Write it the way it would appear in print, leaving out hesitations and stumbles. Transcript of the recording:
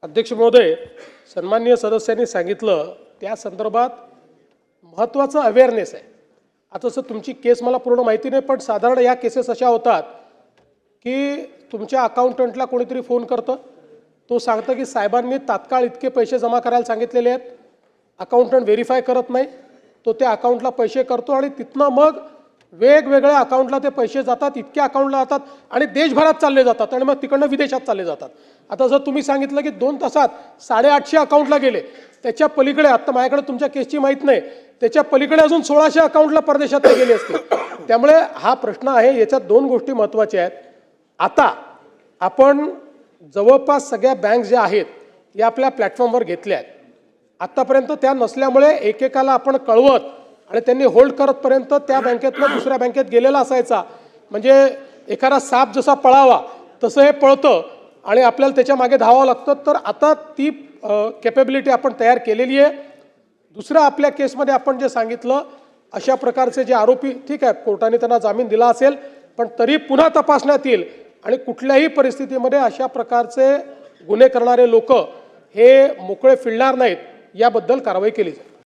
अध्यक्ष महोदय, सन्माननीय सदस्यांनी सांगितलं त्या संदर्भात महत्त्वाचं अवेअरनेस आहे। आता जसं तुमची केस मला पूर्ण माहिती नाही, पण साधारण या केसेस अशा होतात की तुमच्या अकाउंटंटला कोणीतरी फोन करतं, तो सांगतं की साहेबांनी तात्काळ इतके पैसे जमा करायला सांगितलेले आहेत, अकाउंटंट व्हेरीफाय करत नाही, तो त्या अकाउंटला पैसे करतो आणि तिथनं मग वेगवेगळ्या अकाउंटला ते पैसे जातात, इतक्या अकाउंटला जातात आणि देशभरात चालले जातात आणि मग तिकडनं विदेशात चालले जातात। आता जर तुम्ही सांगितलं की 2 तासात 850 अकाउंटला गेले, त्याच्या पलीकडे आता माझ्याकडे तुमच्या केसची माहिती नाही, त्याच्या पलीकडे अजून 1600 अकाउंटला परदेशात गेले असतील। त्यामुळे हा प्रश्न आहे, याच्यात 2 गोष्टी महत्त्वाच्या आहेत। आता आपण जवळपास सगळ्या बँक ज्या आहेत या आपल्या प्लॅटफॉर्मवर घेतल्या आहेत। आतापर्यंत त्या नसल्यामुळे एकेकाला आपण कळवत आणि त्यांनी होल्ड करतपर्यंत त्या बँकेतनं दुसऱ्या बँकेत गेलेला असायचा, म्हणजे एखादा साप जसा पळावा तसं हे पळतं आणि आपल्याला त्याच्या मागे धावावं लागतं। तर आता ती कॅपेबिलिटी आपण तयार केलेली आहे। दुसरं आपल्या केसमध्ये आपण जे सांगितलं अशा प्रकारचे जे आरोपी, ठीक आहे, कोर्टाने त्यांना जामीन दिला असेल, पण तरी पुन्हा तपासण्यात येईल आणि कुठल्याही परिस्थितीमध्ये अशा प्रकारचे गुन्हे करणारे लोक हे मोकळे फिरणार नाहीत, याबद्दल कारवाई केली जाईल।